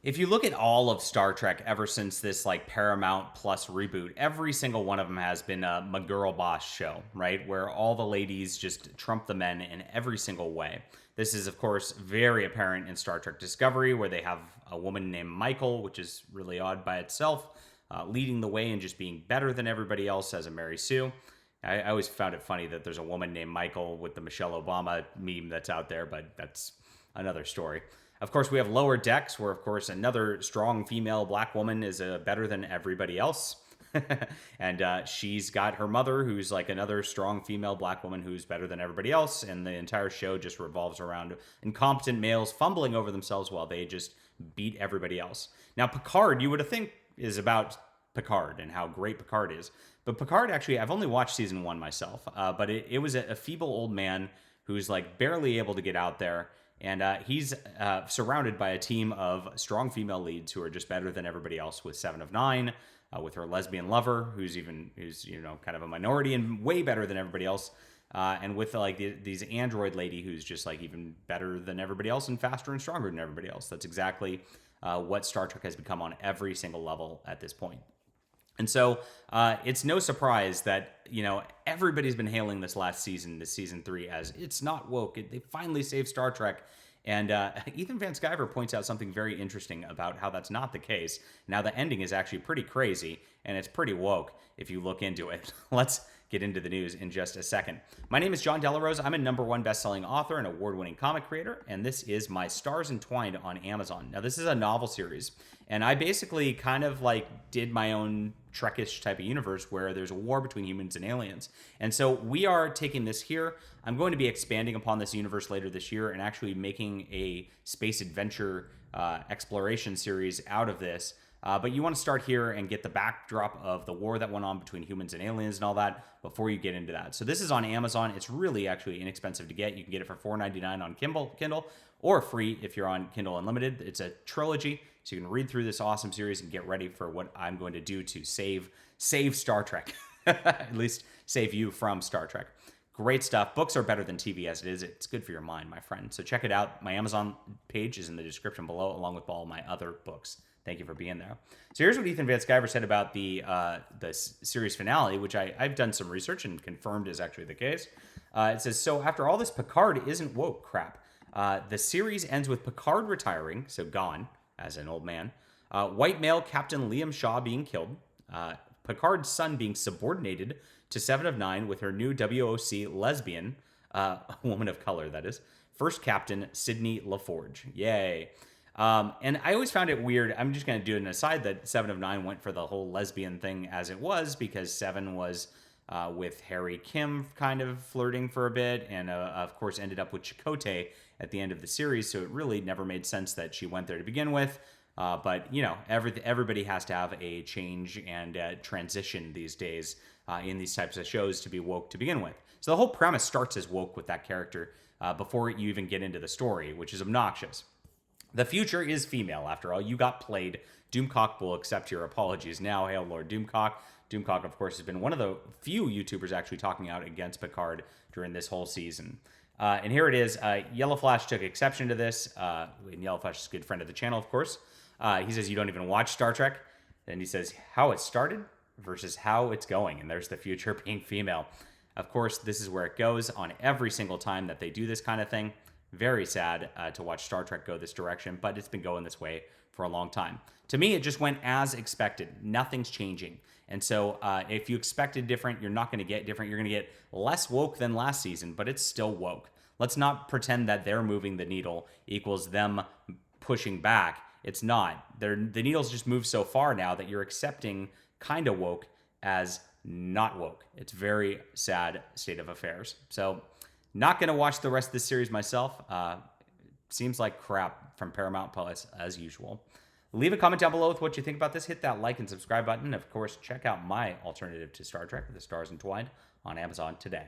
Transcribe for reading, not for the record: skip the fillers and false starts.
If you look at all of Star Trek ever since this like Paramount Plus reboot, every single one of them has been a McGirl Boss show, right? Where all the ladies just trump the men in every single way. This is, of course, very apparent in Star Trek Discovery, where they have a woman named Michael, which is really odd by itself, leading the way and just being better than everybody else as a Mary Sue. I always found it funny that there's a woman named Michael with the Michelle Obama meme that's out there, but that's another story. Of course, we have Lower Decks, where, of course, another strong female black woman is better than everybody else. And she's got her mother, who's like another strong female black woman who's better than everybody else. And the entire show just revolves around incompetent males fumbling over themselves while they just beat everybody else. Now, Picard, you would think, is about Picard and how great Picard is. But Picard, actually, I've only watched season 1 myself. But it was a feeble old man who's like barely able to get out there. And he's surrounded by a team of strong female leads who are just better than everybody else, with Seven of Nine, with her lesbian lover, who's kind of a minority and way better than everybody else, and with like these android lady who's just like even better than everybody else and faster and stronger than everybody else. That's exactly what Star Trek has become on every single level at this point. And so it's no surprise that, everybody's been hailing this last season, this season 3, as it's not woke. They finally saved Star Trek. And Ethan Van Sciver points out something very interesting about how that's not the case. Now, the ending is actually pretty crazy, and it's pretty woke if you look into it. Let's get into the news in just a second. My name is John Delarose. I'm a #1 best-selling author and award-winning comic creator, and this is my Stars Entwined on Amazon. Now, this is a novel series, and I basically kind of like did my own Trekish type of universe where there's a war between humans and aliens. And so we are taking this here. I'm going to be expanding upon this universe later this year and actually making a space adventure exploration series out of this. But you want to start here and get the backdrop of the war that went on between humans and aliens and all that before you get into that. So this is on Amazon. It's really actually inexpensive to get. You can get it for $4.99 on Kindle, or free if you're on Kindle Unlimited. It's a trilogy, so you can read through this awesome series and get ready for what I'm going to do to save Star Trek. At least save you from Star Trek. Great stuff. Books are better than TV as it is. It's good for your mind, my friend. So check it out. My Amazon page is in the description below, along with all my other books. Thank you for being there. So here's what Ethan Van Sciver said about the series finale, which I've done some research and confirmed is actually the case. It says, so after all this Picard isn't woke crap, the series ends with Picard retiring, so gone as an old man, white male Captain Liam Shaw being killed, Picard's son being subordinated to Seven of Nine with her new WOC lesbian, woman of color, that is, first Captain Sydney LaForge. Yay. And I always found it weird. I'm just going to do an aside that Seven of Nine went for the whole lesbian thing as it was, because Seven was with Harry Kim kind of flirting for a bit, and of course ended up with Chakotay at the end of the series, so it really never made sense that she went there to begin with. But, everybody has to have a change and transition these days in these types of shows to be woke to begin with. So the whole premise starts as woke with that character before you even get into the story, which is obnoxious. The future is female, after all. You got played. Doomcock will accept your apologies now. Hail Lord Doomcock. Doomcock, of course, has been one of the few YouTubers actually talking out against Picard during this whole season. And here it is. Yellow Flash took exception to this. And Yellow Flash is a good friend of the channel, of course. He says, you don't even watch Star Trek. And he says, how it started versus how it's going. And there's the future being female. Of course, this is where it goes on every single time that they do this kind of thing. Very sad to watch Star Trek go this direction, but it's been going this way for a long time. To me, it just went as expected. Nothing's changing. And so if you expected different, you're not going to get different. You're going to get less woke than last season, but it's still woke. Let's not pretend that they're moving the needle equals them pushing back. It's not. The needle's just moved so far now that you're accepting kind of woke as not woke. It's very sad state of affairs. So not going to watch the rest of this series myself. Seems like crap from Paramount Plus as usual. Leave a comment down below with what you think about this. Hit that like and subscribe button. Of course, check out my alternative to Star Trek, The Stars Entwined, on Amazon today.